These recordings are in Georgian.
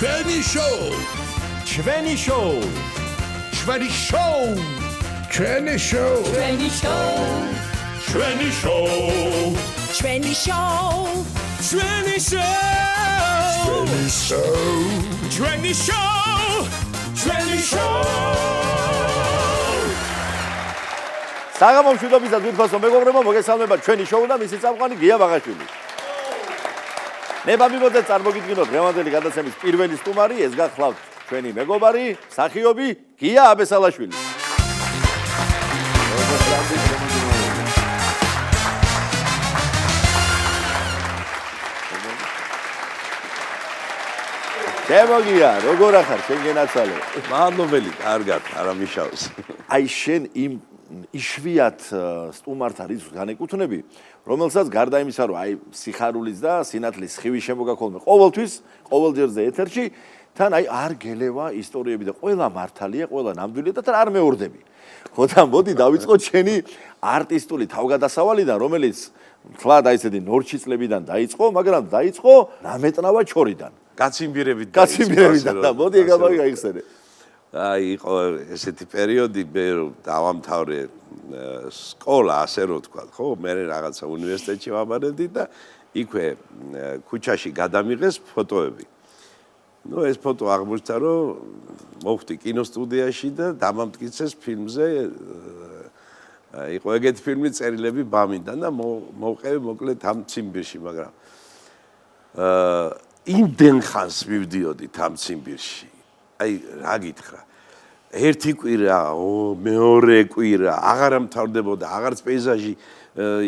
ჩვენი შოუ ჩვენი შოუ ჩვენი შოუ ჩვენი შოუ ჩვენი შოუ ჩვენი შოუ ჩვენი შოუ ჩვენი შოუ ჩვენი შოუ ჩვენი შოუ საღამო მშვიდობისას ვითხოვს მეგობრებო, მოგესალმება ჩვენი შოუ და მისი წამყვანი გია ბაღაშვილი. ნება მივოდეთ წარმოგიდგინოთ დღევანდელი გადაცემის პირველი სტუმარი, ეს გახლავთ ჩვენი მეგობარი, მსახიობი გია აბესალაშვილი. შემოგია, როგორ ახარ, შენ გენაცვალე? მადლობელი, კარგად, არამიშავს. აი შენ იმ იშვიათ სტუმართა რიცხვს განეკუთვნები, რომელსაც გარდა იმისა, რომ აი სიხარულის და სინათლის ხივი შემოგაქოლმე ყოველთვის, ყოველჯერზე ეთერში, თან აი არ გელევა ისტორიები და ყველა მართალია, ყველა ნამდვილია და თან არ მეორდები. ხო და მოდი დავიწყოთ შენი არტისტული თავგადასავალიდან, რომელიც თლად აი ესეთი ნორჩი წლებიდან დაიწყო, მაგრამ დაიწყო ნამეტნავა ჩორიდან. გაციმბირებით და მოდი ეგ გავიხსენე. აი იყო ესეთი პერიოდი, მე დავამთავრე სკოლა, ასე რომ თქვა, ხო, მე რაღაცა უნივერსიტეტში ვაბარებდი და იქვე ქუჩაში გადამიღეს ფოტოები. ნუ ეს ფოტო აღმოჩნდა, რომ მოვხდი კინოსტუდიაში და დამამტკიცეს ფილმზე. იყო ეგეთი ფილმი წერილები ბამიდან და მოვყევი მოკლედ ამ ციმბირში, მაგრამ იმდენ ხანს მივდიოდი ამ ციმბირში. აი რა გითხრა, ერთი კვირა, მეორე კვირა, აღარ ამთავრდებოდა, აღარც პეიზაჟი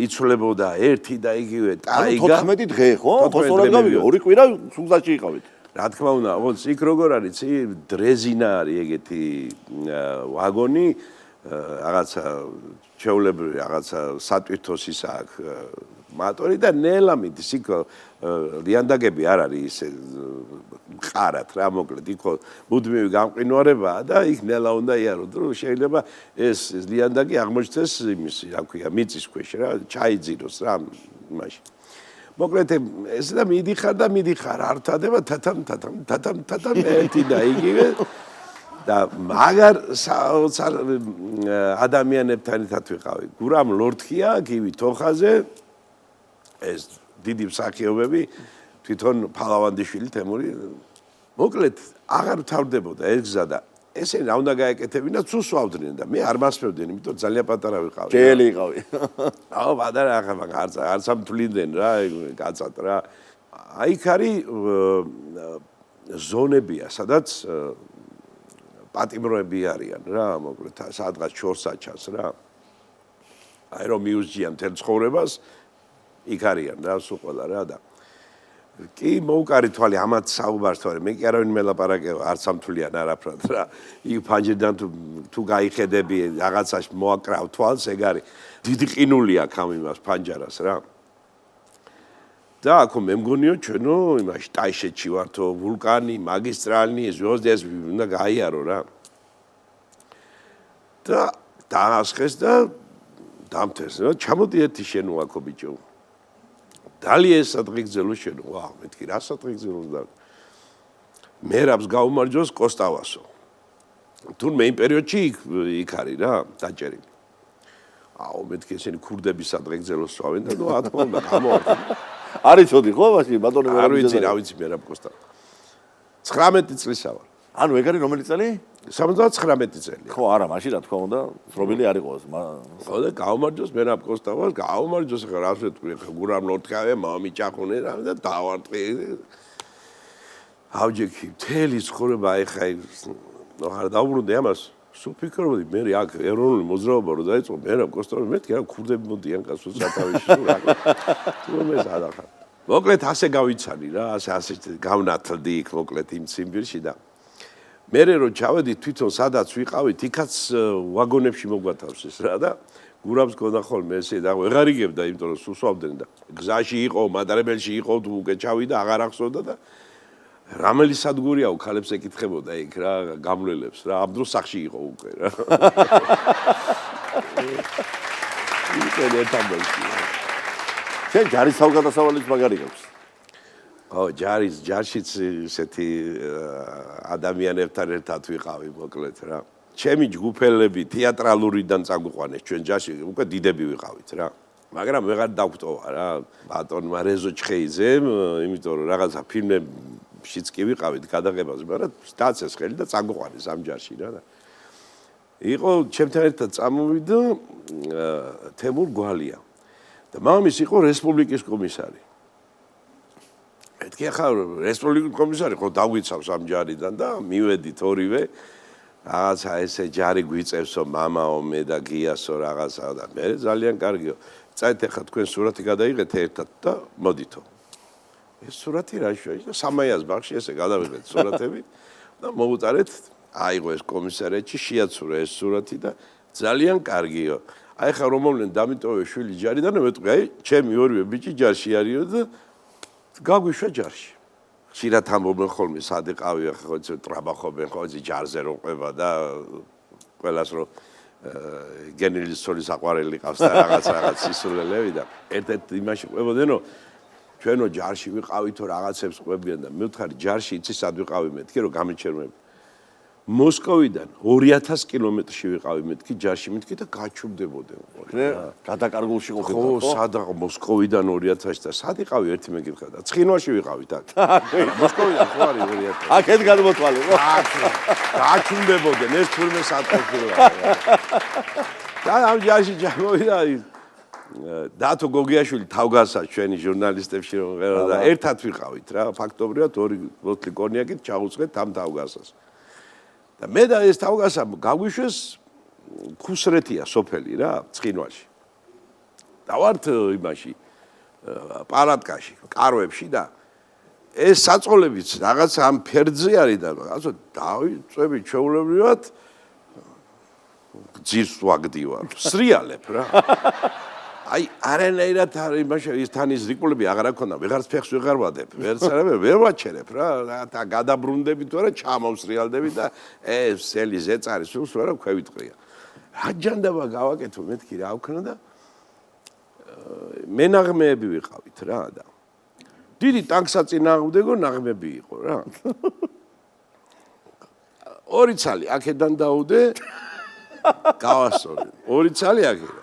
იცვლებოდა, ერთი და იგივე ტაიგა. 14 დღე, ხო? ხოსორად გავიგე, ორი კვირა სულზაში იყავით. რა თქმა უნდა, ონც იქ როგორ არის, დრეზინა არის ეგეთი ვაგონი, რაღაცა ჩვეულებრივი, რაღაცა სატვირთოს ის აქვს მატორი და ნელა მიდის იქ ლიანდაგები არ არის ისე მყარად რა მოკლედ იქ მუდმივი გამყინვარებაა და იქ ნელა უნდა იაროთ რომ შეიძლება ეს ლიანდაგი აღმოჩნდეს იმის რა ქვია მიწის ქვეშ რა ჩაიძიროს რა იმაში მოკლედ ეს და მიდიხარ არ თადება თათამ ერთი და იგივე და მაგარ საოცარ ადამიანებთან ერთად ვიყავი გურამ ლორთქია გივი თოხაზე ეს დიდი მსახიობები თვითონ ფალავანდიშვილი თემური მოკლედ აღარ თავდებოდა ეს გზა და ესენი რა უნდა გაეკეთებინათ სულ სვავდნენ და მე არ მასწავდნენ იმიტომ ძალიან პატარა ვიყავი ჯელი იყავი აუ პატარა არც ამთვლინდნენ რა კაცად რა აი იქ არის ზონებია სადაც პატიმროები არიან რა მოკლედ სადღაც შორსა ჩანს რა აი რომ მიუძიან თელ ცხოვრებას იქ არიან რა სულ ყველა რა და კი მოუკარი თვალი ამათ საუბარს თორე მე კი არავინ მელაპარაკე არც ამთვლიან არაფრად რა იქ ფანჯრიდან თუ გაიხედები რაღაცაში მოაკრავ თვალს ეგ არის დიდი ყინული აქვს ამ იმას ფანჯარას რა და აქ მე მგონიო ჩვენო იმაში ტაიშეთში ვართო ვულკანი მაგისტრალი ზვოზდეს უნდა გაიარო რა და დაასხეს და დამთეს რა ჩამოდი ერთი შენო აქო ბიჭო დალია სადღეგრძელო შენო ვა მეთქი რა სადღეგრძელოს და მე რაბს გაუმარჯოს კოსტავასო თუნმე იმ პერიოდში იქ არის რა დაჭერილი აუ მეთქი ესენი ქურდების სადღეგრძელოს სვავენ და ნუ რა თქმა უნდა გამოვარდა არიცოდი ხო მაშინ ბატონო არ ვიცი რა ვიცი მე რაბ კოსტა 19 წლისა ვარ ანუ ეგ არის რომელი წელი 79 წელი ხო არა მაშინ რა თქმა უნდა ცნობილი არ იყოს ხო და გაუმარჯოს მე რაბ კოსტავას გაუმარჯოს ხა რას ვეთქვი ხა გურამ ლორთქავე მომიჭახუნე რა და დავარტყი ავჯექი მთელი ცხოვრება ეხა აღარ დავბრუნდი ამას სულ ფიქრობდი მე აქ ეროვნული მოძრაობა რო დაიწყო მე რაბ კოსტავას მეთქი რა ქურდები მოდიან კაცო სათავეში რა თუ მე სადახარ მოკლედ ასე გავიცანი რა ასე გავნათლდი იქ მოკლედ იმ ციმბირში და მე რო ჩავედი თვითონ სადაც ვიყავით იქაც ვაგონებში მოგვათავსეს ეს რა და გურამს გქონდა ხოლმე ესე და ვეღარ იგებდა იმიტომ რომ სუსვავდნენ და გზაში იყო მატარებელში იყო თუ უკვე ჩავიდა აღარ ახსოვდა და რამელი სადგურიაო ქალებს ეკითხებოდა იქ რა გამლელებს რა ამ დროს სახში იყო უკვე რა იქ ერთამდე შენ ჯარის თავგადასავალიც მაგარი გაქვს ჯარშიც ესეთი ადამიანებთან ერთად ვიყავი მოკლედ რა. ჩემი ჯგუფელები თეატრალურიდან წაგვიყვანეს ჩვენ ჯარში, უკვე დიდები ვიყავით რა. მაგრამ ვეღარ დავგვტოვა რა ბატონმა რეზო ჩხეიძემ, იმიტომ რომ რაღაცა ფილმებშიც კი ვიყავით გადაღებაზე, მაგრამ დაცეს ხელი და წაგვიყვანეს ამ ჯარში რა. იყო ჩემთან ერთად წამოვიდა თემურ გვალია და მამის იყო რესპუბლიკის კომისარი. მეთქი ახლა რესპუბლიკის კომისარი ხო დაგვიცავს ამ ჯარიდან და მივედით ორივე რაღაცა ესე ჯარი გვიწევსო მამაო მე და გიასო რაღაცა და მე ძალიან კარგიო. წაით ახლა თქვენ სურათი გადაიღეთ ერთად და მოდითო. ეს სურათი რა შეიძლება? სამაიას ბაღში ესე გადავიღეთ სურათები და მოუტარეთ აიღო ეს კომისარიატში შეაცურა ეს სურათი და ძალიან კარგიო. აი ხა რომ მომლენ დამიტოვე შვილი ჯარიდან მეტყვი აი ჩემი ორივე ბიჭი ჯარში არისო და გაგვიშვა ჯარში. ხშირად ამბობენ ხოლმე სად იყავი ახლა ხო იცი ტრაბახობენ ხო იცი ჯარზე რო ყვება და ყველას რო გენერლის სოლის აყვარელი ყავს და რაღაც სისულელები და ერთ-ერთ იმაში ყვებოდენო ჩვენო ჯარში ვიყავითო რაღაცებს ყვებიან და მე ვთხარი ჯარში იცი სად ვიყავი მეთქი რომ გამიჩერმები მოსკოვიდან 2000 კილომეტრში ვიყავი მეთქი ჯარში მეთქი და გაჩუმდებოდნენ ნე გადაკარგულში ყოფილი ხო სადა მოსკოვიდან 2000-ში და სად იყავი ერთი მეკითხა და ცხინვალში ვიყავით აქ მოსკოვიდან ხო არის 2000 აქეთ გადმოთვალე ხო გაჩუმდებოდნენ ეს თურმე სატყეშია და ამ ჯარში ჩამოვიდა დათო გოგიაშვილი თავგასა ჩვენი ჟურნალისტებში რომ ღერა და ერთად ვიყავით რა ფაქტობრივად ორი ბოთლი კონიაკით ჩაუწყეთ ამ თავგასას და მე და ეს თავგასა გაგვიშვეს ქუსრეთია სოფელი რა ცხინვალში და ვართ იმაში პარატკაში კარვებში და ეს საწყოლებიც რაღაც ამ ფერძზე არის და რაღაცა დავიწვევი ჩვეულებრივად ძირს ვაგდივარ სრიალებ რა აი არანაირად იმაში ის თანის რიკულები აღარ აქონდა ვეღარც ფეხს ვეღარ ვადებ ვერც არა ვერ ვაჩერებ რა და გადაბრუნდებით თუ არა ჩამოვსრიალდები და ეს სელი ზეწარი სულს არა ქვევიტყრია რა ჯანდაბა გავაკეთო მეთქი რა ვქნა და მე ნაღმეები ვიყავით რა და დიდი ტანკსაწინააღმდეგო ნაღმები იყო რა ორი ცალი აქედან დაუდე გავასწორი ორი ცალი აქედან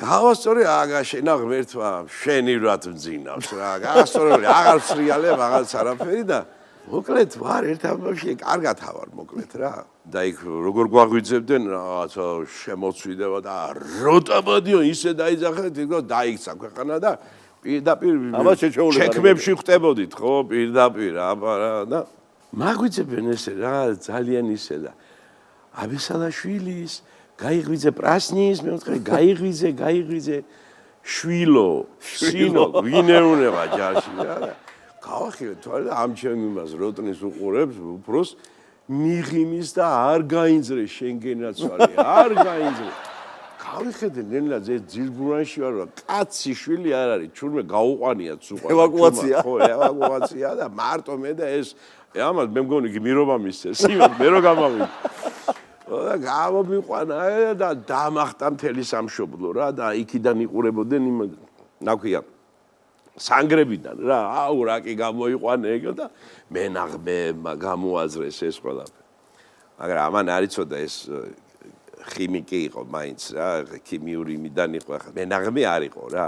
გავასწორი აგაშენა ღმერთმა შენივრად მძინავს რა გავასწორი აღარ სრიალებ აღარც არაფერი და მოკლედ ვარ ერთ ამბავში კარგად ავარ მოკლედ რა და იქ როგორ გვაღვიძებდნენ რაღაცა შემოცვიდება და როტაბადიო ისე დაიძახეთ იქ დაიქცა ქვეყანა და პირდაპირ შექმებში ხტებოდით ხო პირდაპირ აბა რა და მაგვიძებენ ესე რა ძალიან ისე და აბესალაშვილის გაიღვიძე პრასნის მე ვთქვი გაიღვიძე შვილო სინო ვინეუნება ჯარში რა გავახილე თვალე და ამ ჩემ იმას როტნის უყურებს უფროს მიღიმის და არ გაინძრე შენგენაცვალი არ გაინძრე გავიხედე ნენლად ეს ძილბურანში ვარ და კაცი შვილი არ არის ჩურმე გაუყვანიათ სუყვა ევაკუაცია ხო ევაკუაცია და მარტო მე და ეს ამას მე მგონი გმირობა მისცეს იმან მე რო გამავიდე და გამომიყვანა და დამახტა მთელი სამშობლო რა და იქიდან იყურებოდნენ იმ ნაქვია სანგრებიდან რა აუ რა კი გამოიყვანე ეგ და მე ნაღმეებმა გამოაზრეს ეს ყველაფერი მაგრამ ამან არ იცოდა ეს ქიმიკი იყო მაინც რა ქიმიური იმიდან იყო ახლა მე ნაღმე არ იყო რა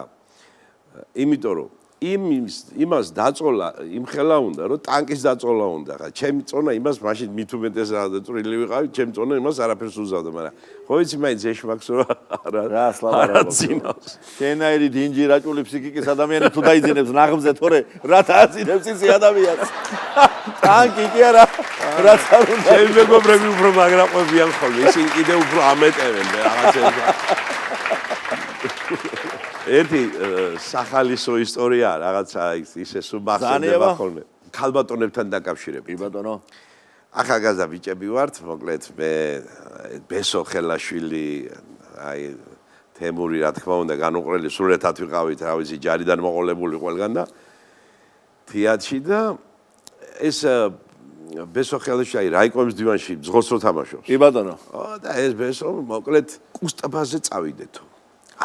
იმიტომ რომ იმას დაწოლა იმ ხელა უნდა რომ ტანკის დაწოლა უნდა ხა ჩემი წონა იმას მაშინ მით უმეტეს რა წვრილი ვიყავი ჩემი წონა იმას არაფერს უზავდა მაგრამ ხო იცი მაინც ეშმაკსო რა სლავა შენაირი დინჯი რაჭული ფსიქიკის ადამიანი თუ დაიძინებს ნაღმზე თორე რა დააძინებს ისი ადამიანს ტანკი კი არა რა თქმა ჩემი მეგობრები უფრო მაგრა ყვებიან ხოლმე ისინი კიდე უფრო ამეტევენ რაღაცებს ერთი სახალისო ისტორია რაღაცა ისე სუბახსენდება ხოლმე ქალბატონებთან დაკავშირებით კი ბატონო ახალგაზრდა ბიჭები ვართ მოკლედ მე ბესო ხელაშვილი აი თემური რა თქმა უნდა განუყრელი სულეთად ვიყავით რა ვიცი ჯარიდან მოყოლებული ყველგან და თეატრში და ეს ბესო ხელაშვილი რაიკომის დივანში ძღოლს რო თამაშობს კი ბატონო და ეს ბესო მოკლედ კუსტაბაზე წავიდეთო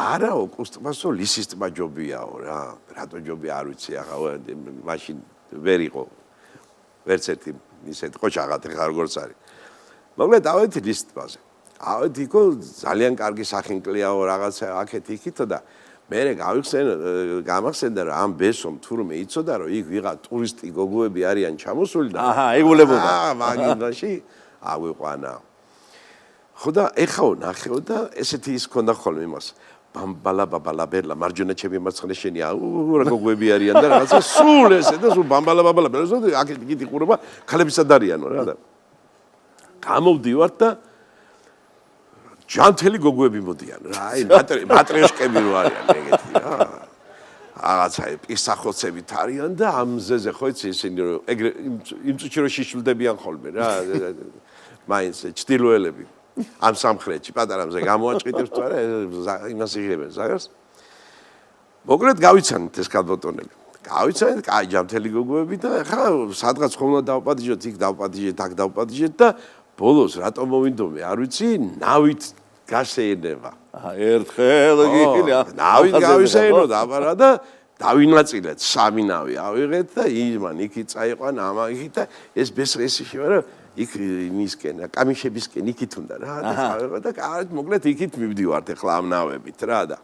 არაო კუსტმასო ლისის ტბა ჯობიაო რა რატო ჯობი არ ვიცი ახლა მაშინ ვერ იყო ვერც ერთი ისეთ ყოჩაღად ხარ როგორც არის მოკლედ დავედი ლისის ტბაზე ავედი იქო ძალიან კარგი სახინკლიაო რაღაცა აქეთ იქითო და მე გამახსენდა რომ ამ ბესომ თურმე იცოდა რომ იქ ვიღა ტურისტი გოგოები არიან ჩამოსული და აჰა ეგულებოდა მაგინაში ავიყვანა ხო და ეხაო ნახეო და ესეთი ის ქონდა ხოლმე იმას ბამბალა ბაბალა ბერლა მარჯვენა ჩემი მარცხენა შენი რა გოგოები არიან და რაღაცა სულ ესე და სულ ბამბალა ბაბალა ბერლა აქეთ გიდი ყურება ქალებისად არიანო რა და გამოვდივართ და ჯანთელი გოგოები მოდიან რა აი მატრიოშკები რო არიან ეგეთი რა რაღაცა პისახოცებით არიან და ამზეზე ხო იცი ისინი რომ ეგრე იმ წუთში რო შიშვლდებიან ხოლმე რა მაინც ჭtildeოელები ამ სამხრეთში პატარამზე გამოაჭყიტებს თუ არა იმას იღებენ ზაგარს მოკლედ გავიცანით ეს კალბოტონები გავიცანით კაი ჯანთელი გოგოები და ხა სადღაც ხომ დავპატიჟოთ იქ დავპატიჟეთ აქ დავპატიჟეთ და ბოლოს რატომ მოვინდომე არ ვიცი ნავით გასეირნება ერთხელ გიქილი ნავით გავისეირნო დაბარა და დავინაწილეთ სამი ნავი ავიღეთ და იმან იქით წაიყვან ამაღით და ეს ბესრესი შევა იქ მისკენ კამიშებისკენ იქით უნდა რა და კარგად მოკლედ იქით მივდივართ ახლა ამ ნავებით რა და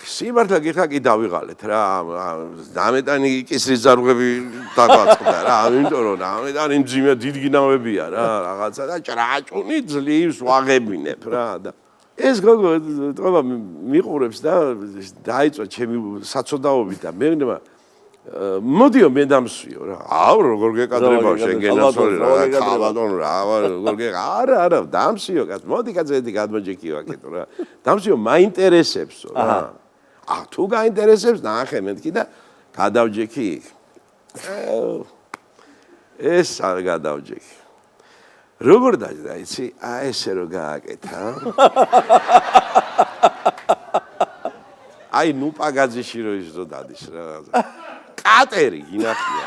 სიმართლე გიხა კი დავიღალეთ რა დამეტანი კისრის ზარღვები დაგვაწყდა რა იმიტომ რომ დამეტანი მძიმე დიდი ნავებია რა რაღაცა და ჭრაჭუნი ძლივს ვაღებინებ რა და ეს გოგო თქო მიყურებს და დაიწვა ჩემი საცოდაობით და მე მოდიო მე დამსვიო რა აუ როგორ გეკადრებავ შენ გენაცოლი რა ხალბატონ რა როგორ არა დამსვიო კაც მოდი კაცეთი გადმოჯექიო აქეთო რა დამსვიო მაინტერესებსო რა თუ გაინტერესებს ნახე მეთქი და გადავჯექი ეს არ გადავჯექი როგორ დაიწყე იცი აი ესე რო გააკეთა აი ნუ პაგაძიში რო ისო დადის რა კატერი გინახია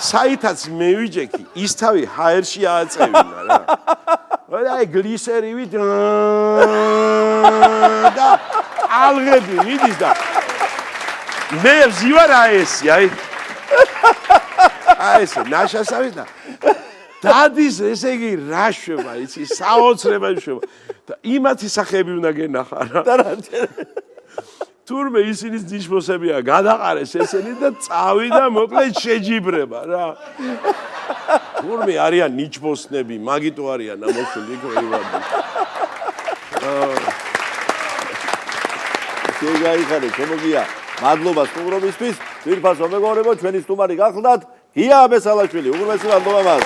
საითაც მევიჯექი ის თავი ჰაერში ააწევინა რა აი გლისერივით და ალღები მიდის და მე ვზივარ აესი აი ესე ნაშასავი და დადის ესე იგი რა შვება იცი საოცრება შვება და იმათი სახეები უნდა გენახა რა თურმე ისინი ნიშმოსებია გადაყარეს ესენი და წავიდა მოკლედ შეჯიბრება რა თურმე არიან ნიშმოსნები მაგიტო არიან ამოსული იქ ვეივარდი შეგაიხარე შემოგია მადლობა სტუმრობისთვის ძვირფასო მეგობრებო ჩვენი სტუმარი გახლდათ გია აბესალაშვილი უღრმესი მადლობა მას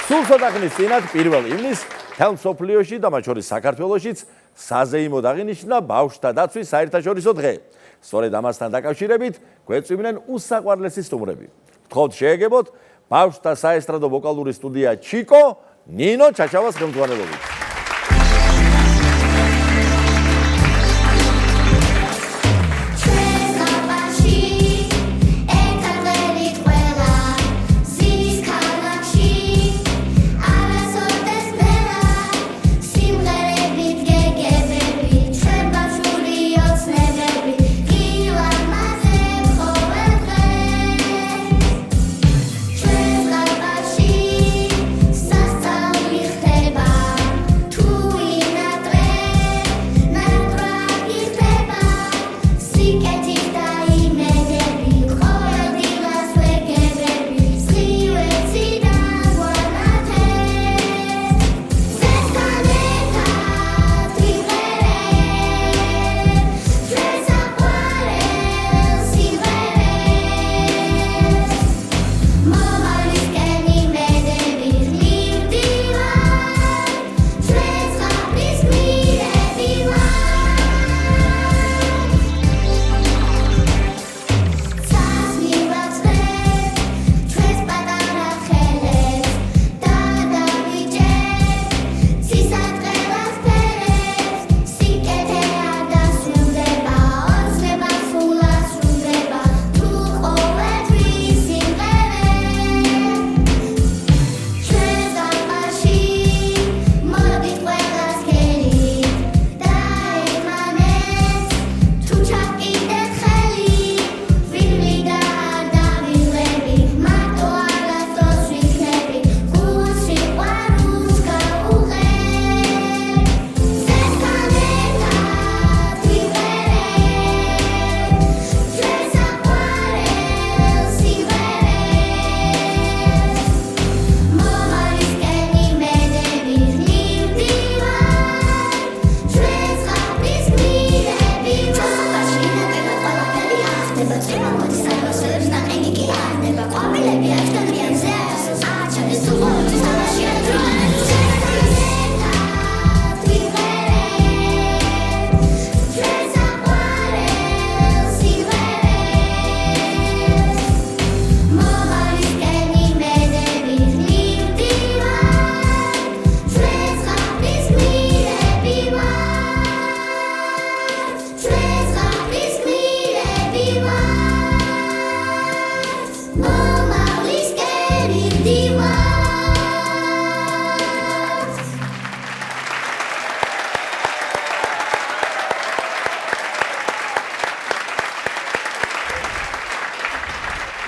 სულ ცოტა ხნის წინათ 1 ივნისს თელ მსოფლიოში და მათ შორის საქართველოშიც საზეიმოდ აღინიშნა ბავშვთა დაცვის საერთაშორისო დღე. სწორედ ამასთან დაკავშირებით გვეწვივნენ უსაყვარლესი სტუმრები. ვთხოვთ შეეგებოთ ბავშვთა საესტრადო ვოკალური სტუდია ჩიკო ნინო ჩაჩავას ხელმძღვანელობით.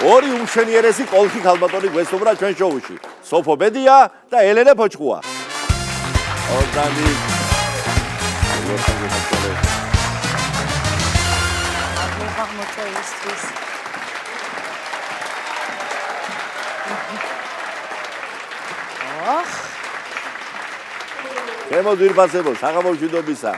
ორი უმშვენიერესი კოლხი ქალბატონი გვესტუმრა ჩვენ შოუში. სოფო ბედია და ელენე ფოჭკუა. ორდანი. შემოგვირფასებო, საღამოშვიდობისა.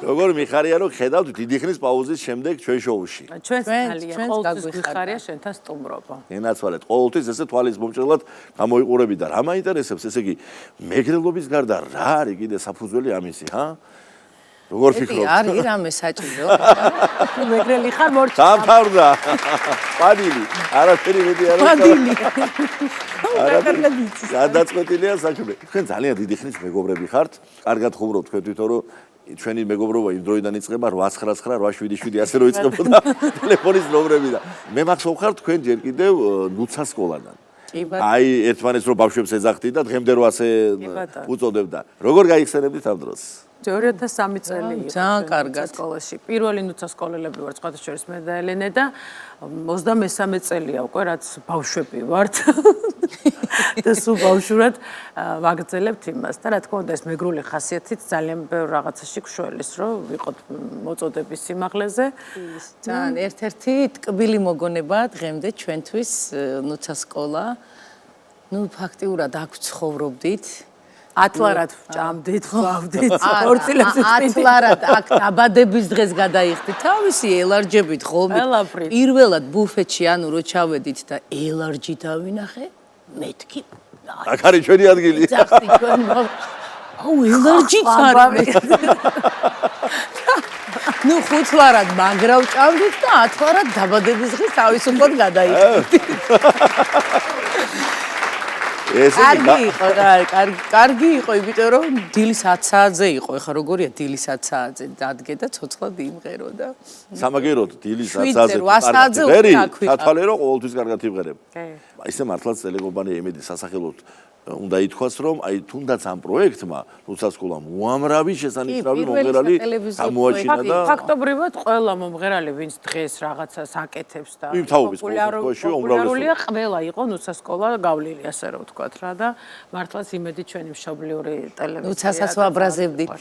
როგორ მიხარია რომ ხედავთ დიდი ხნის პაუზის შემდეგ ჩვენ შოუში. ჩვენს ძალიან ყოველთვის გვიხარია შენთან სტუმრობა. ენაცვალეთ ყოველთვის ესე თვალის მომჭრელად გამოიყურები და რა მაინტერესებს ესე იგი მეგრელობის გარდა რა არის კიდე საფუძველი ამისი, ჰა? როგორ ფიქრობთ? არის რამე საჭირო. მეგრელი ხარ მორჩა. დამთავრდა. პადილი, არაფერი მეტი არ არის. პადილი. გადაწყვეტილია საქმე. თქვენ ძალიან დიდი ხნის მეგობრები ხართ. კარგად ხუმრობთ თქვენ თვითონ რომ ჩვენი მეგობრობა იმ დროიდან იწყება 899-877 ასე რომ იწყებოდა ტელეფონის ნომრები და მე მახსოვ ხარ თქვენ ჯერ კიდევ ნუცა სკოლიდან. აი ერთმანეთს რომ ბავშვებს ეძახდით და დღემდე რო ასე უწოდებდა. როგორ გაიხსენებდით ამ დროს? 2003 წელი იყო. ძალიან კარგად. სკოლაში. პირველი ნუცა სკოლელები ვართ, სხვათა შორის მე და ელენე და 23 წელია უკვე რაც ბავშვები ვართ. და სულ ბავშვურად ვაგრძელებთ იმას და რა თქმა უნდა ეს მეგრული ხასიათით ძალიან ბევრ რაღაცაში გვშველის რომ ვიყოთ მოწოდების სიმაღლეზე. ძალიან ერთ-ერთი ტკბილი მოგონება დღემდე ჩვენთვის ნუცა სკოლა. ნუ ფაქტიურად აქ ცხოვრობდით. ათლარად ჭამდით, ვავდით, ორწილებს ათლარად აქ დაბადების დღეს გადაიხდით. თავისი ელარჯებით ხოლმე. პირველად ბუფეტში ანუ რო ჩავედით და ელარჯი დავინახე, მეთქი. აქ არის ჩვენი ადგილი. ძახდი ჩვენ. აუ ელარჯი ხარ. ნუ ხუთლარად მაგრა ვჭამდით და ათლარად დაბადების დღეს თავისუფლად გადაიხდით. კარგი იყო, იმიტომ რომ დილის 10 საათზე იყო. ეხლა როგორია დილის 10 საათზე დადგე და ცოცხლად იმღეროდა. სამაგეროდ დილის 10 საათზე. 8 საათზე უკვე აქვი. თათვალე რომ ყოველთვის კარგად იმღერებ. ისე მართლაც ტელეკომპანია იმედი სასახელოდ უნდა ითქვას რომ აი თუნდაც ამ პროექტმა ნუცა სკოლამ უამრავი შესანიშნავი მომღერალი გამოაჩინა და ფაქტობრივად ყველა მომღერალი ვინც დღეს რაღაცას აკეთებს და პოპულარულია ყველა იყო ნუცა სკოლა გავლილი ასე რომ ვთქვათ რა და მართლაც იმედი ჩვენი მშობლიური ტელევიზია ნუცასაც ვაბრაზებდით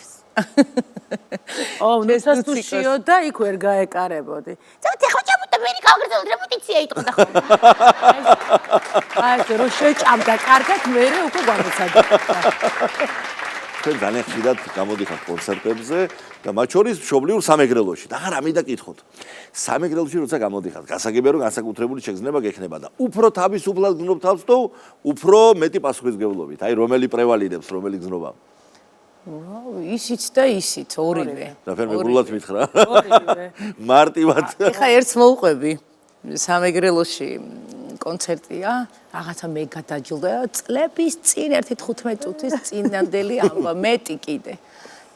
ნუცას თუ შიოდა იქ ვერ გაეკარებოდი წავით ახლა ჩამოდი მე გავგრძელოთ რეპეტიცია იტყოდა აი ეს რო შეჭამდა კარგად მე უკვე გამოცადა თქვენ ძალიან ხშირად გამოდიხართ კონცერტებზე და მათ შორის მშობლიურ სამეგრელოში და რა მინდა კითხოთ სამეგრელოში როცა გამოდიხართ გასაგებია რომ განსაკუთრებული შეგრძნება გექნება და უფრო თავისუფლად გზნობთ თავს თუ უფრო მეტი პასუხისმგებლობით აი რომელი პრევალიდებს რომელი გზნობა ისიც და ისიც ორივე და ფერმეგრულად მითხრა ორივე მარტივად ეხა ერთს მოვყვები სამეგრელოში კონცერტია, რაღაცა მე გადაჯილდა წლების წინ 1-15 წუთის წინანდელი ამბა მეტი კიდე.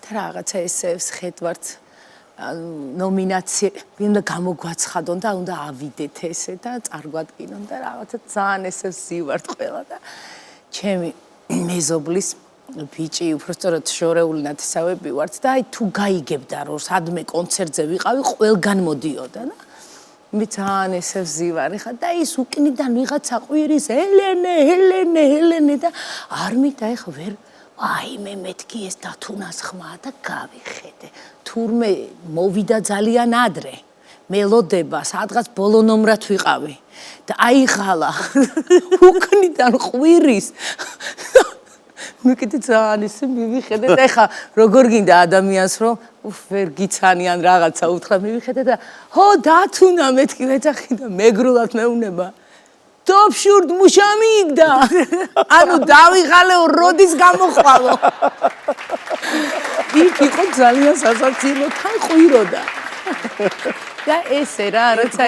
და რაღაცა ესე ხედავთ ნომინაცია, ვინმე გამოგვაცხადონ და უნდა ავიდეთ ესე და წარგვადგინონ და რაღაცა ძალიან ესე ზივართ ყველა და ჩემი მეზობლის ბიჭი უბრალოდ შორეული ნათესავები ვართ და აი თუ გაიგებდა რომ სადმე კონცერტზე ვიყავი, ყველგან მოდიოდა და მე ძალიან ესე ვზივარი ხა და ის უკნიდან ვიღაცა ყვირის ელენე და არ მითხა ეხა ვერ აი მე მეთქი ეს დათუნას ხმა და გავიხედე თურმე მოვიდა ძალიან ადრე მელოდება სადღაც ბოლო ნომრად ვიყავი და აი ხალა უკნიდან ყვირის მე კიდე ძალიან ისე მივიხედე და ეხა როგორ გინდა ადამიანს რომ ვერ გიცანიან რაღაცა უთხრა მივიხედე და ჰო დათუნა მეთქი მეძახი და მეგრულად მეუნება დოფშურდ მუშამიგდა ანუ დავიღალეო როდის გამოხვალო იქ იყო ძალიან სასაცილო თან ყვიროდა და ესე რა როცა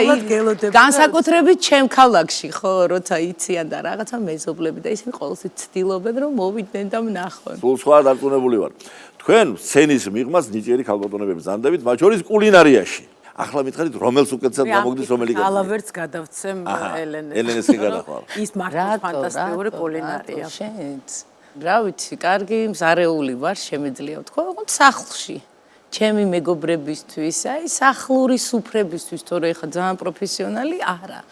განსაკუთრებით ჩემ ქალაქში ხო როცა იციან და რაღაცა მეზობლები და ისინი ყოველთვის ცდილობენ რომ მოვიდნენ და ვნახონ სულ სხვა დარწმუნებული ვარ თქვენ სცენის მიღმას ნიჭიერი ქალბატონები ბრძანდებით მათ შორის კულინარიაში ახლა მითხარით რომელს უკეთესად გამოგდის რომელი გადის ალავერტს გადავცემ ელენეს კი გადახვალ ის მართლა ფანტასტიკური კულინარია შენც რა ვიცი კარგი მზარეული ვარ შემეძლია ვთქვა ოღონდ სახლში ჩემი მეგობრებისთვის აი სახლური სუფრებისთვის თორე ხა ძალიან პროფესიონალი არა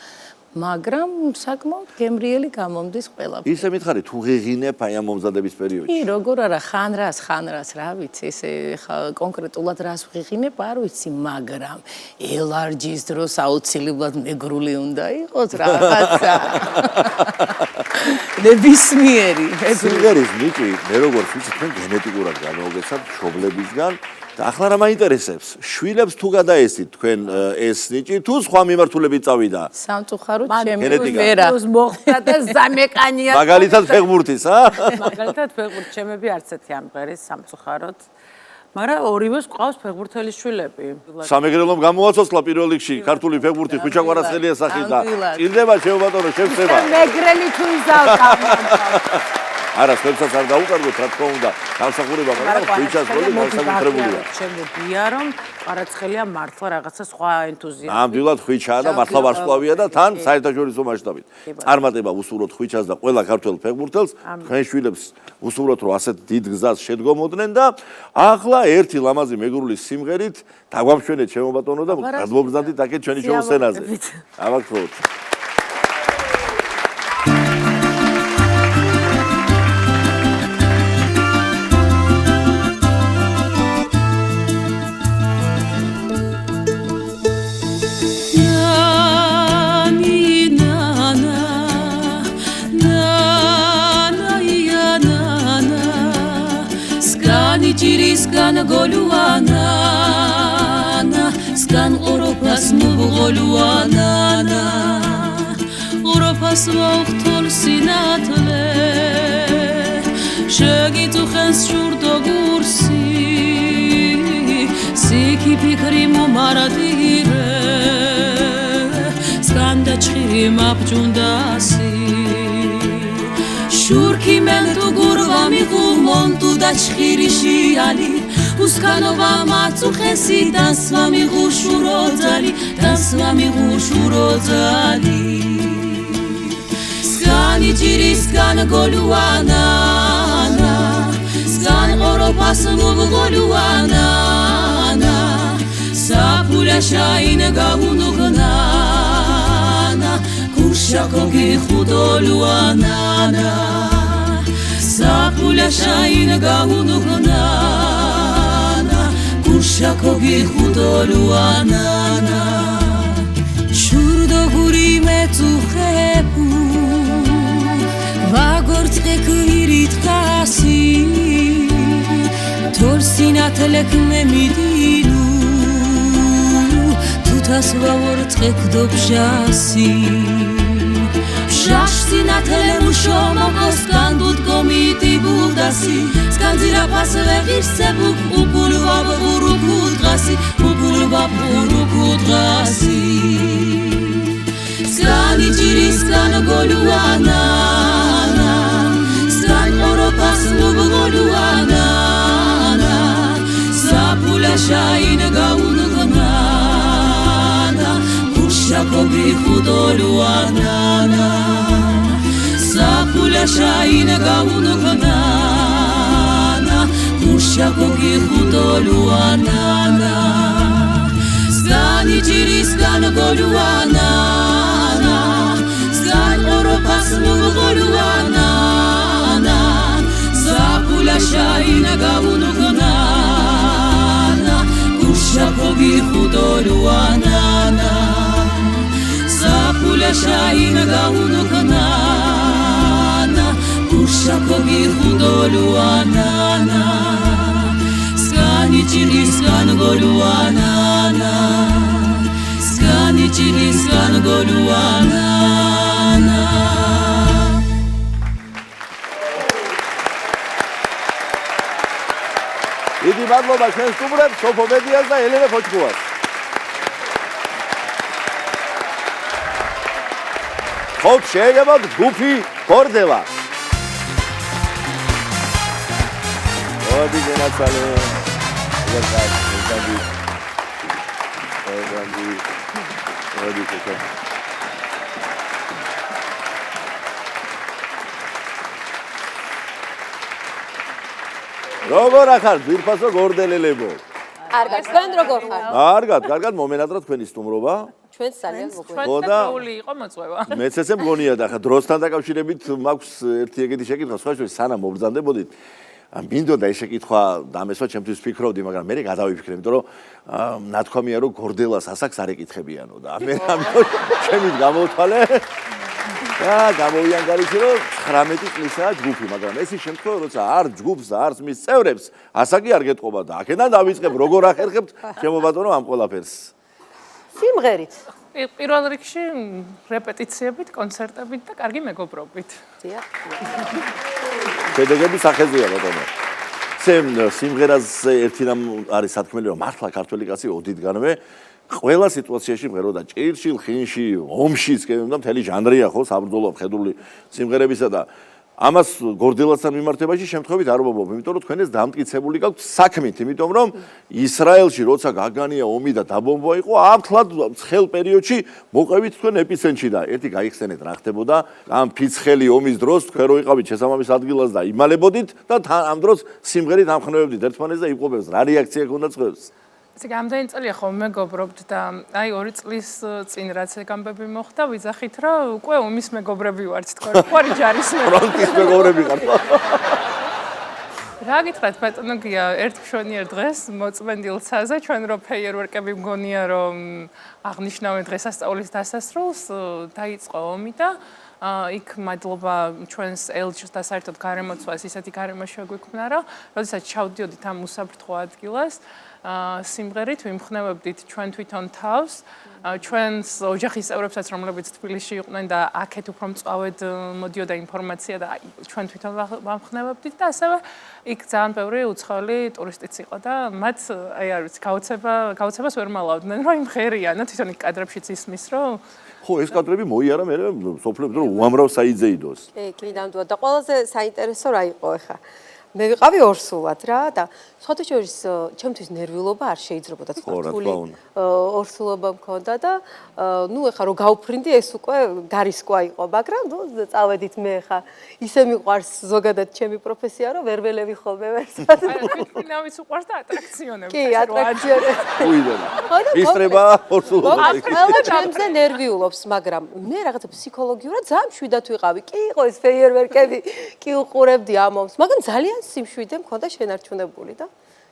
მაგრამ საკმაოდ გემრიელი გამომდის ყველაფერი ისე მითხარი თუ ღიღინებ აი ამ მომზადების პერიოდში როგორ არა ხანრას რა ვიცი ესე ხა კონკრეტულად რას ვღიღინებ არ ვიცი მაგრამ ელარჯის დროს აუცილებლად მეგრული უნდა იყოს რაღაცა ნებისმიერი სიმღერის ნიჭი მე როგორც ვიცი თქვენ გენეტიკურად გამოგეცათ მშობლებისგან და ახლა რა მაინტერესებს შვილებს თუ გადაესით თქვენ ეს ნიჭი თუ სხვა მიმართულებით წავიდა სამწუხაროდ ჩემი გენეტიკა. ვერა მოხდა და ზამეკანია მაგალითად ფეხბურთის მაგალითად ფეხბურთი ჩემები არც ერთი არ მღერის სამწუხაროდ მაგრამ ორივეს ყავს ფეხბურთელი შვილები სამეგრელომ გამოაცოცხლა პირველ რიგში ქართული ფეხბურთი ხვიჩა კვარაცხელია სახით და წილდება შეუბატონო შევწება მეგრელი თუ იზავდა არა ხებსაც არ დაუკარგოთ რა თქმა უნდა გამსახურება მაგრამ ხვიჩას როლი განსაკუთრებულია შემოდია რომ კვარაცხელია მართლა რაღაცა სხვა ენთუზიაზმი ნამდვილად ხვიჩაა და მართლა ვარსკვლავია და თან საერთაშორისო მასშტაბით წარმატება უსურვოთ ხვიჩას და ყველა ქართველ ფეხბურთელს თქვენ შვილებს უსურვოთ რომ ასეთ დიდ გზას შედგომოდნენ და ახლა ერთი ლამაზი მეგრული სიმღერით დაგვამშვენეთ ჩემო ბატონო და გადმობრძანდით აქეთ ჩვენი შოუ სცენაზე ავაგროთ Skan goluana skan Europas mugoluana Europas vaqtol sinatle shagi tu khans shurdo gursi siki pikri mumaradire skan da chiri mabjundasi Shurki men tu gurva miqumon tu dachkhirishi ali Uskanova matsu khesi dansva miqushurodali Skani jiri skan goluana Skan Europas mugoluana Sapula shaine gavunugna Kushakogi khudoluana Sapula shaine gavunugna Kushakogi khudoluana Shurdo guri metu khepu Vagort khirit khasi Torsinatelek memidilu Tutas vavort khekdobjasi Shashtinatele mushoma skandut komiti budasi Skanzira pasve girsebu upulva burukudgasi Skani jiri skan goluana Skan Europas mugoluana Sapula shaine gaunugna Kushakogi khudoluana Sapula shaine gaunugna Kushakogi khudoluana Skani jiri skan goluana Skan Europas mugoluana Sapula shaine gaunugna Kushakogi khudoluana Sapula shaine gaunugna შაქოგი ხუდოლუანანა სკანი ჭირისგან გოლუანანა სკანი ჭირისგან გოლუანანა დიდი მადლობა ჩვენს სტუმრებს, სოფო მედიას და ელენე ფოჩკოვას. ხოთ შეიძლება ჯგუფი გორდელა. ოდი გენაცალე. როგორ ახარ ძირფასო გორდელელებო? კარგად, თქვენ როგორ ხართ? კარგად, მომენატრა თქვენი სტუმრობა. ჩვენ ძალიან მოგვიყვება. ჩვენ თეთრული იყო მოწვევა. მეც ესე მგონია და ხა დროსთან დაკავშირებით მაქვს ერთი ეგეთი შეკითხვა, სხვა შორის სანამ მობრძანდებოდით, მინდოდა ეს შეკითხვა დამესვა, ჩემთვის ვფიქრობდი, მაგრამ მე გადავიფიქრე, იმიტომ რომ ნათქვამია რომ გორდელას ასაკს არ ეკითხებიანო და მე ამიტომ ჩემით გამოვთვალე. და გამოვიანგარიში რომ 19 წლისაა ჯგუფი, მაგრამ ეს ის შემთხვევა, როცა არ ჯგუფს და არც მის წევრებს ასაკი არ გეტყობა და აქედან დავიწყებ როგორ ახერხებთ ჩემო ბატონო ამ ყველაფერს. სიმღერით. პირველ რიგში რეპეტიციებით, კონცერტებით და კარგი მეგობრობით. დიახ. შედეგები სახეზეა ბატონო. სიმღერაზე ერთი რამ არის სათქმელი რომ მართლა ქართველი კაცი ოდითგანვე ყველა სიტუაციაში მღეროდა ჭირში, ხინში, ომშიც კი და მთელი ჟანრია ხო საბრძოლო მხედრული სიმღერებისა და ამას გორდელასთან მიმართებაში შემთხვევით არ ვობობ, იმიტომ რომ თქვენ ეს დამტკიცებული გაქვთ საქმით, იმიტომ რომ ისრაელში როცა გაგანია ომი და დაბომბვა იყო, აბთლად ცხელ პერიოდში მოყევით თქვენ ეპიცენტრში და ერთი გაიხსენეთ რა ხდებოდა ამ ფიცხელი ომის დროს თქვენ რო იყავით შესაბამის ადგილას და იმალებოდით და ამ დროს სიმღერით ამხნევებდით ერთმანეთს და იპყობებს რა რეაქცია ქონდა წყევს? ესე გამდენი წელია ხომ მეგობრობთ და აი 2 წლის წინ რაც ეგამბები მოხდა ვიძახით რომ უკვე ომის მეგობრები ვართ თქვენ ხوارი ჯარისმიერი ფრონტის მეგობრები ხართ რა გითხრათ ბატონო გია ერთ მშვენიერ დღეს მოწმენდილ ცაზე ჩვენ რო ფეიერვერკები მგონია რომ აღნიშნავენ დღესასწაულის დასასრულს დაიწყო ომი და იქ მადლობა ჩვენს ელჩს და საერთოდ გარემოცვას ისეთი გარემო შეგვიქმნა რომ როდესაც ჩავდიოდით ამ უსაფრთხო ადგილას სიმღერით ვიმხნევებდით ჩვენ თვითონ თავს ჩვენს ოჯახის წევრებსაც რომლებიც თბილისში იყვნენ და აქეთ უფრო მწვავედ მოდიოდა ინფორმაცია და ჩვენ თვითონ ვამხნევებდით და ასევე იქ ძალიან ბევრი უცხოელი ტურისტიც იყო და მათ აი არ ვიცი გაოცებას ვერ მალავდნენ რომ იმღერია და თვითონ იქ კადრებშიც ისმის რომ ხო ეს კადრები მოიარა მე სოფლებს რომ უამრავ საიძეიდოს კი ნამდვილად და ყველაზე საინტერესო რა იყო ახლა მე ვიყავი ორსულად რა და სხვათა შორის ჩემთვის ნერვიულობა არ შეიძლებოდა თქართული ორსულობა მქონდა და ნუ ახლა რომ გავფრინდი ეს უკვე გარისკვა იყო მაგრამ ნუ წავედით მე ახლა ისე მიყვარს ზოგადად ჩემი პროფესია რომ ვერ ველევი ხოლმე ვერსად ფინავის უყვარს და ატრაქციონები კი ატრაქციონები უიდენა ისტრება ორსულობა ყველა ჩემზე ნერვიულობს მაგრამ მე რაღაცა ფსიქოლოგიურად ძალიან მშვიდად ვიყავი კი იყო ეს ფეიერვერკები კი უყურებდი ამ ომს მაგრამ ძალიან სიმშვიდე მქონდა შენარჩუნებული და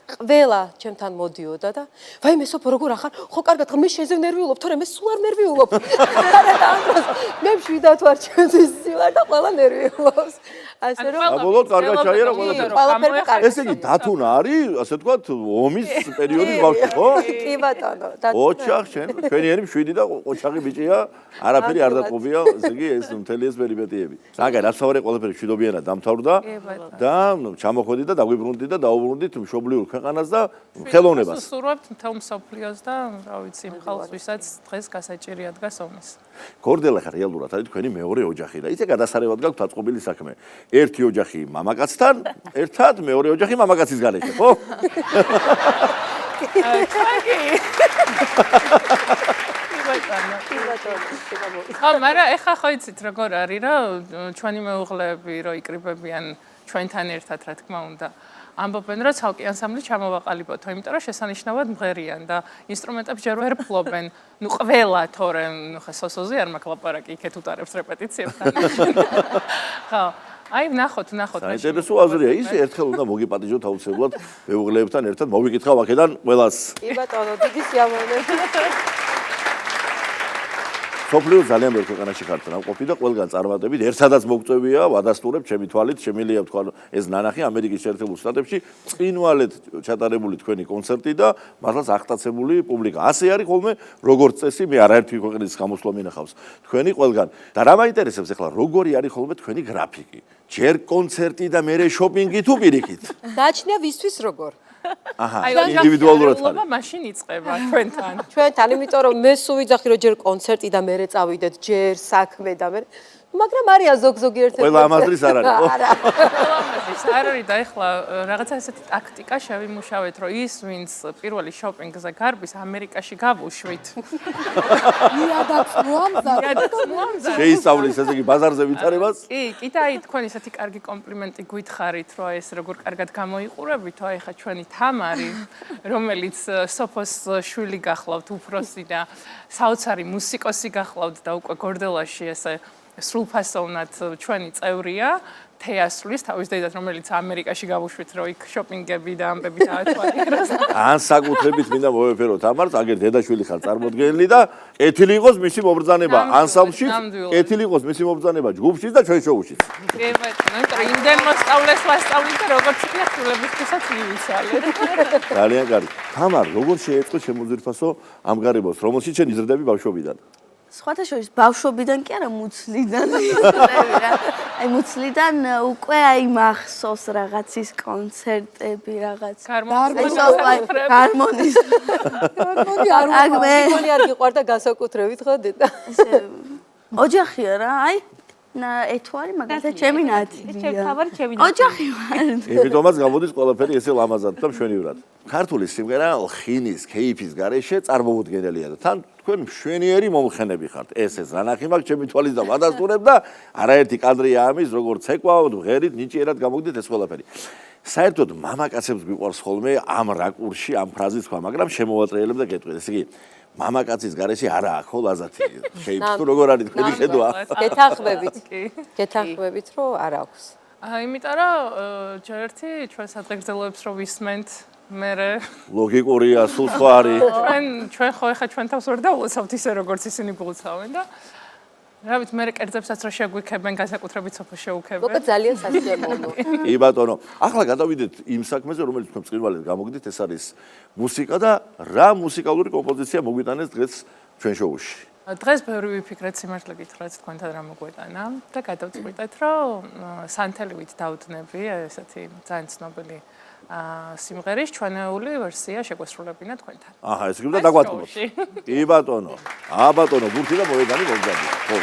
ყველა ჩემთან მოდიოდა და ვაიმე სოფო როგორ ახარ ხო კარგად ხა მე შენზე ნერვიულობ თორე მე სულ არ ნერვიულობ და ამ დროს მე მშვიდად ვარ ჩემთვის ვარ და ყველა ნერვიულობს ასე რომ აბოლოდ კარგად ჩაიერა ყველაფერი ესე იგი დათუნა არის ასე ვთქვათ ომის პერიოდის ბავშვი ხო კი ბატონო ოჩახ ჩვენიერი მშვიდი და ოჩახი ბიჭია არაფერი არ დატყობია ესე იგი ეს მთელი ეს პერიპეტიები საგა რასავარე ყველაფერი მშვიდობიანად დამთავრდა და ჩამოხვედით და დაგვიბრუნდით და დაუბრუნდით მშობლიურ ქვეყანას და ხელოვნებას სურვებთ მთელ მსოფლიოს და რა ვიცი ხალხს ვისაც დღეს გასაჭირი ადგას ომის გორდელა ხარ რეალურად არის თქვენი მეორე ოჯახი და ისე გადასარევად გაქვთ დაწყობილი საქმე ერთი ოჯახი მამაკაცთან ერთად მეორე ოჯახი მამაკაცის გარეშე ხო მაგრამ ეხა ხო იცით როგორ არის რომ ჩვენი მეუღლეები რო იკრიბებიან ჩვენთან ერთად რა თქმა უნდა ამბობენ რომ ცალკე ანსამბლი ჩამოვაყალიბოთო, იმიტომ რომ შესანიშნავად მღერიან და ინსტრუმენტებს ჯერ ვერ ფლობენ. ნუ ყველა თორე ხა სოსოზე არ მაქვს ლაპარაკი, იქეთ უტარებს რეპეტიციებთან. ხო. აი ნახოთ. საინტერესო აზრია ის ერთხელ უნდა მოგიპატიჟოთ აუცილებლად მეუღლეებთან ერთად მოვიკითხავ აქედან ყველას. კი ბატონო, დიდი სიამოვნებაა. სოფლიო ძალიან ბევრი ქვეყანაში ხართ ნამყოფი და ყველგან წარმატებით ერთადაც მოგწევია ვადასტურებ ჩემი თვალით შემიძლია თქვა ეს ნანახი ამერიკის შეერთებულ შტატებში წინვალედ ჩატარებული თქვენი კონცერტი და მართლაც აღტაცებული პუბლიკა ასე არის ხოლმე როგორც წესი მე არაერთი ქვეყნის გამოსვლა მინახავს თქვენი ყველგან და რა მაინტერესებს ახლა როგორი არის ხოლმე თქვენი გრაფიკი ჯერ კონცერტი და მერე შოპინგი თუ პირიქით გააჩნია ვისთვის როგორ აჰა ინდივიდუალურად არის მაშინ იწყება ჩვენთან იმიტომ რომ მე სულ ვიძახი რომ ჯერ კონცერტი და მერე წავიდეთ ჯერ საქმე და მერე მაგრამ არიან ზოგ-ზოგიერთი ყველა ამაზრის არ არის არა არ არის და ეხლა რაღაცა ესეთი ტაქტიკა შევიმუშავეთ რომ ის ვინც პირველი შოპინგზე გარბის ამერიკაში გავუშვით შეისწავლის ესე იგი ბაზარზე ვითარებას კი და აი თქვენ ესეთი კარგი კომპლიმენტი გითხარით რომ ეს როგორ კარგად გამოიყურებით აი ხა ჩვენი თამარი რომელიც სოფოს შვილი გახლავთ უფროსი და საოცარი მუსიკოსი გახლავთ და უკვე გორდელაში ესე სრულფასოვნად ჩვენი წევრია თეასრულის თავის დედას რომელიც ამერიკაში გავუშვით რომ იქ შოპინგები და ამბები დაათვალიეროს ან საკუთრებით მინდა მოვეფერო თამარს აგერ დედაშვილი ხარ წარმოდგენილი და კეთილი იყოს მისი მობრძანება ანსამბლში კეთილი იყოს მისი მობრძანება ჯგუფში და ჩვენ შოუში კი მეტყვი იმდენ მოსწავლეს ვასწავლით და როგორც იქნა ხულებისთვისაც მივიცალე ძალიან კარგი თამარ როგორ შეეწყო შემოძირფასო ამ გარემოს რომელშიც შენ იზრდები ბავშვობიდან სხვათა შორის ბავშვობიდან კი არა მუცლიდან აი მუცლიდან უკვე აი მახსოვს რაღაცის კონცერტები რაღაც ჰარმონის არ გიყვარდა განსაკუთრებით ხო დედა ოჯახია რა აი ეთვარი მაგალითად ჩემი ნათლია ოჯახი ვარ იმიტომაც გამოდის ყველაფერი ესე ლამაზად და მშვენივრად ქართული სიმღერა ლხინის კეიფის გარეშე წარმოუდგენელია და თან თქვენ მშვენიერი მომხენები ხართ ეს რანახი მაქვს ჩემი თვალის და ვადასტურებ და არაერთი კადრია ამის როგორც ცეკვავთ ღერით ნიჭიერად გამოგდეთ ეს ყველაფერი საერთოდ მამაკაცებს გვიყვარს ხოლმე ამ რაკურსში ამ ფრაზის თქვა მაგრამ შემოვატრიალებ და გეტყვით ესე იგი მამაკაცის გარეშე არა აქვს ხო ლაზათი შეიძლება თუ როგორ არის თქვენი ხედვა გეთანხმებით რომ არ აქვს იმიტომ რომ ჯერერთი ჩვენ სადღეგრძელოებს რომ ვისმენთ მერე ლოგიკურია სულ სხვა არის ჩვენ ხო ეხა ჩვენ თავს ვერ დავლოცავთ ისე როგორც ისინი გულცავენ და რა ვიცი მე კერძებსაც რა შეგვიქებენ განსაკუთრებით სოფო შეუქებენ მოკა ძალიან სასიამოვნო კი ბატონო ახლა გადავიდეთ იმ საქმეზე რომელიც თქვენ წინვალედ გამოგდით ეს არის მუსიკა და რა მუსიკალური კომპოზიცია მოგვიტანეს დღეს ჩვენ შოუში დღეს ბევრი ვიფიქრეთ სიმართლე გითხრათ თქვენთან რა მოგვეტანა და გადავწყვიტეთ რომ სანთელივით დავდნები ესეთი ძალიან ცნობილი სიმღერის ჩვენეული ვერსია შეგვესრულებინა თქვენთან. აჰა, ეს გინდა დაგვატყობოთ. კი ბატონო. ბატონო, გურთი და მოედანი მოგზადი. ხო.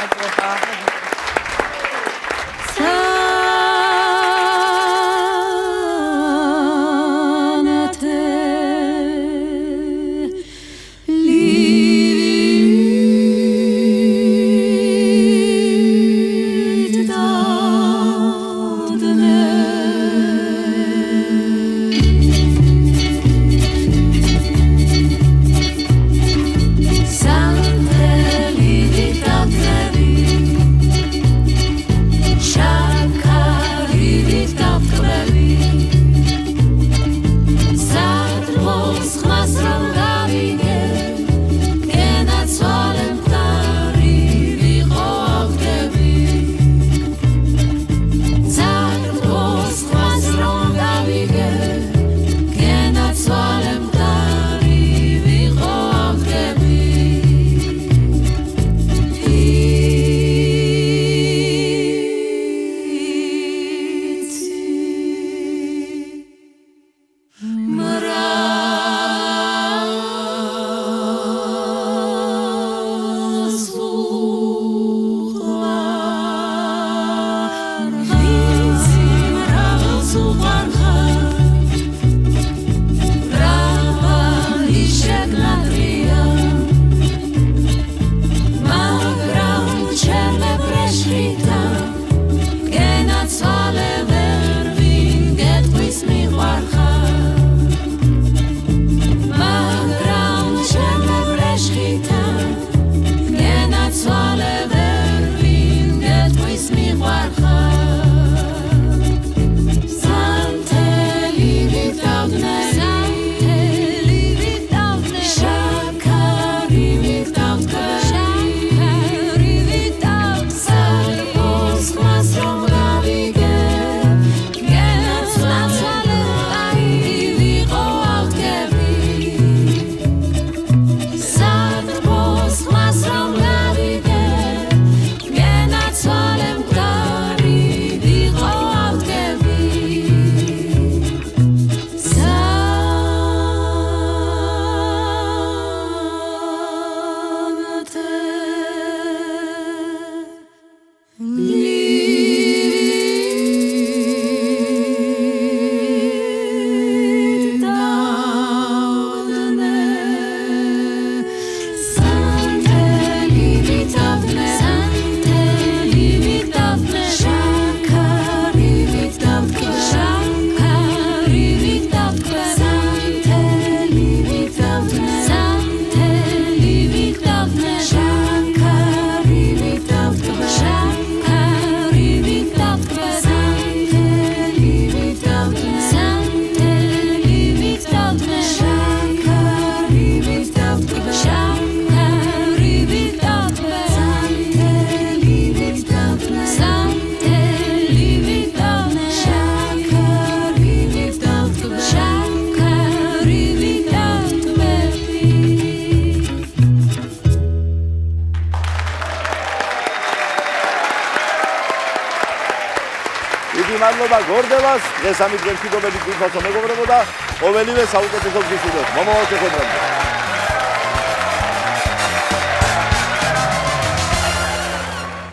მადლობა გორდელას. დღეს ამით გემშვიდობებით გითხოვთ მეგობრებო და ყოველივე საუკეთესო გისურვებთ. მომავალ შეხვედრამდე.